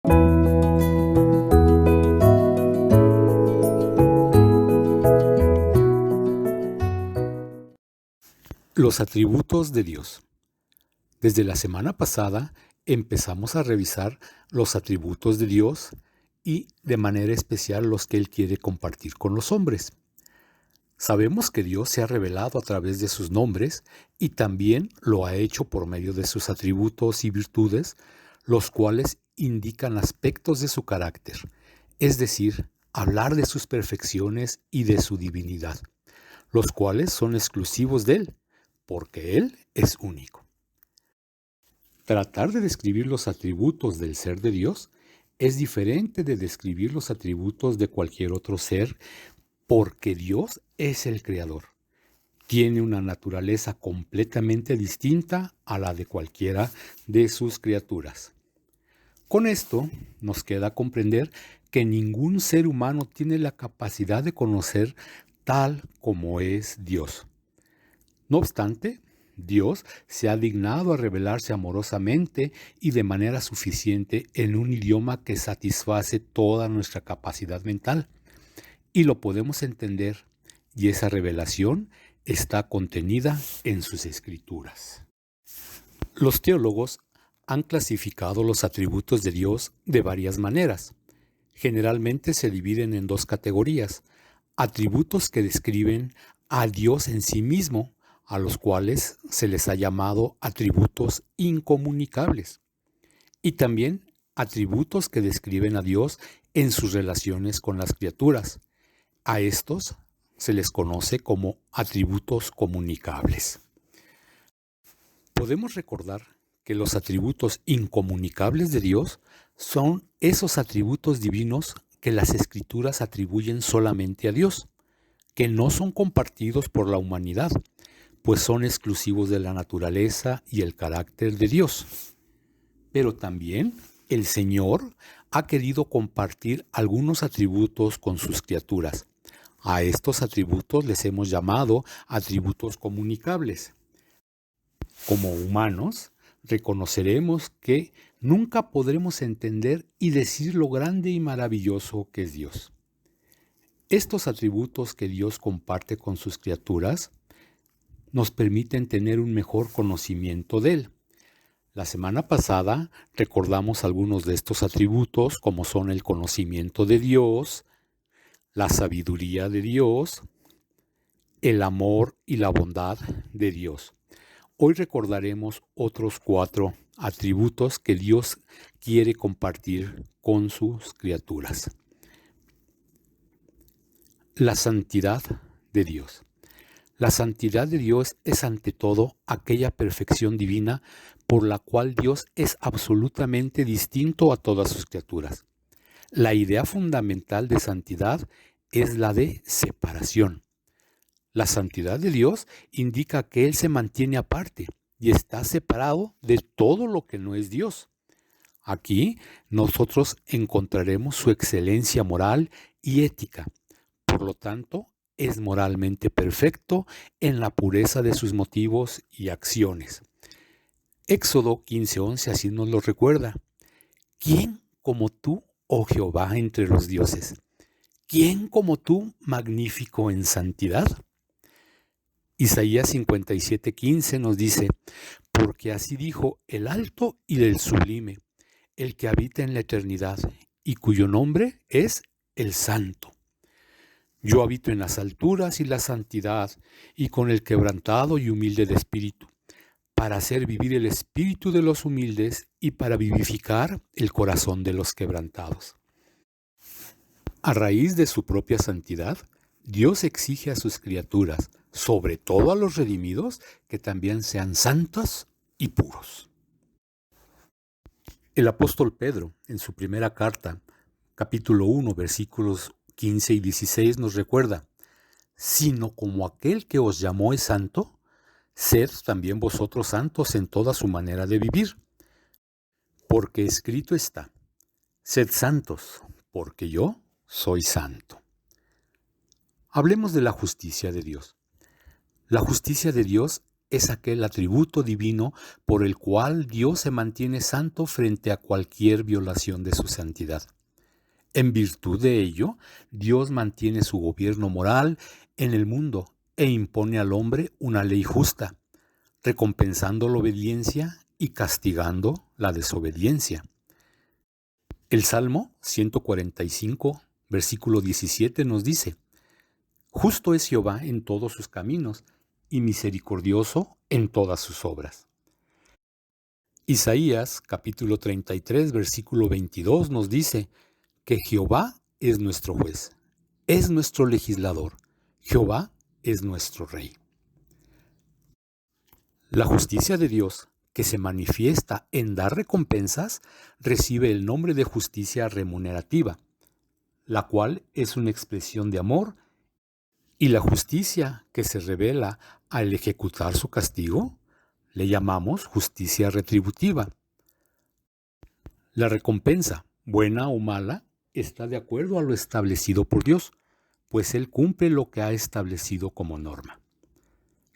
Los atributos de Dios. Desde la semana pasada empezamos a revisar los atributos de Dios y de manera especial los que Él quiere compartir con los hombres. Sabemos que Dios se ha revelado a través de sus nombres y también lo ha hecho por medio de sus atributos y virtudes, los cuales indican aspectos de su carácter, es decir, hablar de sus perfecciones y de su divinidad, los cuales son exclusivos de Él, porque Él es único. Tratar de describir los atributos del ser de Dios es diferente de describir los atributos de cualquier otro ser, porque Dios es el Creador. Tiene una naturaleza completamente distinta a la de cualquiera de sus criaturas. Con esto nos queda comprender que ningún ser humano tiene la capacidad de conocer tal como es Dios. No obstante, Dios se ha dignado a revelarse amorosamente y de manera suficiente en un idioma que satisface toda nuestra capacidad mental. Y lo podemos entender, y esa revelación está contenida en sus escrituras. Los teólogos han clasificado los atributos de Dios de varias maneras. Generalmente se dividen en dos categorías: atributos que describen a Dios en sí mismo, a los cuales se les ha llamado atributos incomunicables, y también atributos que describen a Dios en sus relaciones con las criaturas. A estos se les conoce como atributos comunicables. Podemos recordar que los atributos incomunicables de Dios son esos atributos divinos que las Escrituras atribuyen solamente a Dios, que no son compartidos por la humanidad, pues son exclusivos de la naturaleza y el carácter de Dios. Pero también el Señor ha querido compartir algunos atributos con sus criaturas. A estos atributos les hemos llamado atributos comunicables. Como humanos, reconoceremos que nunca podremos entender y decir lo grande y maravilloso que es Dios. Estos atributos que Dios comparte con sus criaturas nos permiten tener un mejor conocimiento de Él. La semana pasada recordamos algunos de estos atributos, como son el conocimiento de Dios, la sabiduría de Dios, el amor y la bondad de Dios. Hoy recordaremos otros 4 atributos que Dios quiere compartir con sus criaturas. La santidad de Dios. La santidad de Dios es ante todo aquella perfección divina por la cual Dios es absolutamente distinto a todas sus criaturas. La idea fundamental de santidad es la de separación. La santidad de Dios indica que Él se mantiene aparte y está separado de todo lo que no es Dios. Aquí nosotros encontraremos su excelencia moral y ética. Por lo tanto, es moralmente perfecto en la pureza de sus motivos y acciones. Éxodo 15:11 así nos lo recuerda. ¿Quién como tú, oh Jehová, entre los dioses? ¿Quién como tú, magnífico en santidad? Isaías 57:15 nos dice: porque así dijo el alto y el sublime, el que habita en la eternidad, y cuyo nombre es el Santo. Yo habito en las alturas y la santidad, y con el quebrantado y humilde de espíritu, para hacer vivir el espíritu de los humildes y para vivificar el corazón de los quebrantados. A raíz de su propia santidad, Dios exige a sus criaturas, sobre todo a los redimidos, que también sean santos y puros. El apóstol Pedro, en su primera carta, capítulo 1, versículos 15 y 16 nos recuerda: sino como aquel que os llamó es santo, sed también vosotros santos en toda su manera de vivir. Porque escrito está: sed santos, porque yo soy santo. Hablemos de la justicia de Dios. La justicia de Dios es aquel atributo divino por el cual Dios se mantiene santo frente a cualquier violación de su santidad. En virtud de ello, Dios mantiene su gobierno moral en el mundo e impone al hombre una ley justa, recompensando la obediencia y castigando la desobediencia. El Salmo 145, versículo 17 nos dice: Justo es Jehová en todos sus caminos y misericordioso en todas sus obras. Isaías capítulo 33, versículo 22 nos dice que Jehová es nuestro juez, es nuestro legislador, Jehová es nuestro rey. La justicia de Dios, que se manifiesta en dar recompensas, recibe el nombre de justicia remunerativa, la cual es una expresión de amor, y la justicia que se revela al ejecutar su castigo, le llamamos justicia retributiva. La recompensa, buena o mala, está de acuerdo a lo establecido por Dios, pues Él cumple lo que ha establecido como norma.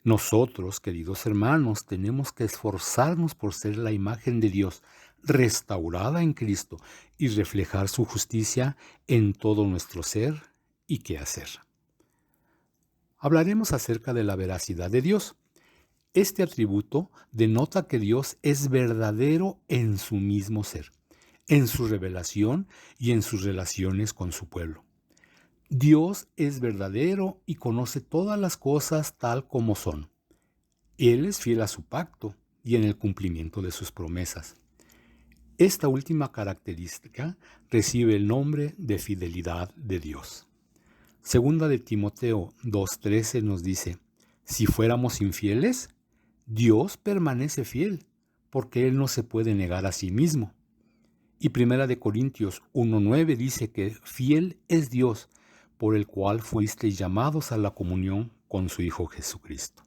Nosotros, queridos hermanos, tenemos que esforzarnos por ser la imagen de Dios, restaurada en Cristo, y reflejar su justicia en todo nuestro ser y quehacer. Hablaremos acerca de la veracidad de Dios. Este atributo denota que Dios es verdadero en su mismo ser, en su revelación y en sus relaciones con su pueblo. Dios es verdadero y conoce todas las cosas tal como son. Él es fiel a su pacto y en el cumplimiento de sus promesas. Esta última característica recibe el nombre de fidelidad de Dios. Segunda de Timoteo 2:13 nos dice: si fuéramos infieles, Dios permanece fiel, porque Él no se puede negar a sí mismo. Y Primera de Corintios 1:9 dice que fiel es Dios, por el cual fuisteis llamados a la comunión con su Hijo Jesucristo.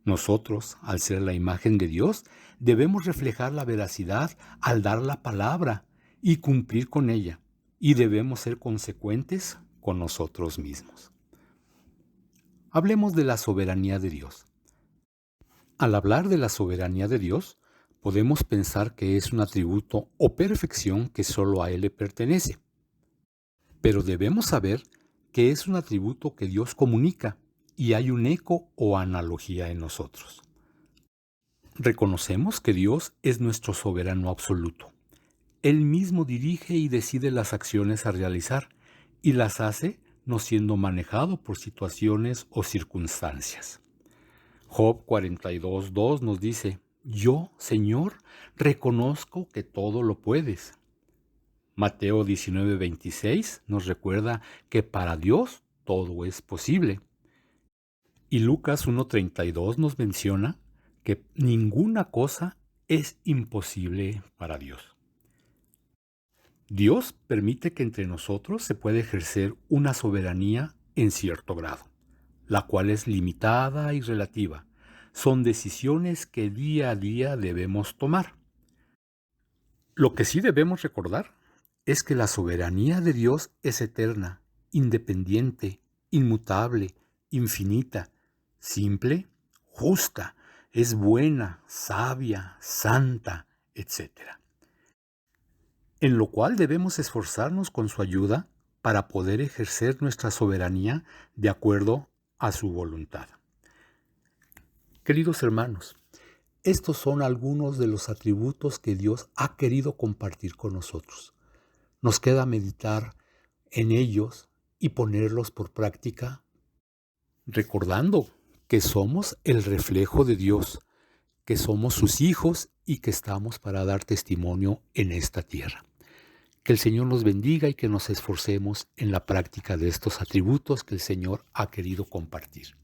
Nosotros, al ser la imagen de Dios, debemos reflejar la veracidad al dar la palabra y cumplir con ella, y debemos ser consecuentes con nosotros mismos. Hablemos de la soberanía de Dios. Al hablar de la soberanía de Dios, podemos pensar que es un atributo o perfección que solo a Él le pertenece. Pero debemos saber que es un atributo que Dios comunica y hay un eco o analogía en nosotros. Reconocemos que Dios es nuestro soberano absoluto. Él mismo dirige y decide las acciones a realizar y las hace no siendo manejado por situaciones o circunstancias. Job 42:2 nos dice: yo, Señor, reconozco que todo lo puedes. Mateo 19:26 nos recuerda que para Dios todo es posible. Y Lucas 1:32 nos menciona que ninguna cosa es imposible para Dios. Dios permite que entre nosotros se pueda ejercer una soberanía en cierto grado, la cual es limitada y relativa. Son decisiones que día a día debemos tomar. Lo que sí debemos recordar es que la soberanía de Dios es eterna, independiente, inmutable, infinita, simple, justa, es buena, sabia, santa, etc. En lo cual debemos esforzarnos con su ayuda para poder ejercer nuestra soberanía de acuerdo a su voluntad. Queridos hermanos, estos son algunos de los atributos que Dios ha querido compartir con nosotros. Nos queda meditar en ellos y ponerlos por práctica, recordando que somos el reflejo de Dios, que somos sus hijos y que estamos para dar testimonio en esta tierra. Que el Señor nos bendiga y que nos esforcemos en la práctica de estos atributos que el Señor ha querido compartir.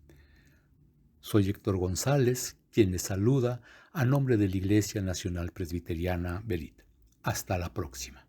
Soy Héctor González, quien les saluda a nombre de la Iglesia Nacional Presbiteriana Belit. Hasta la próxima.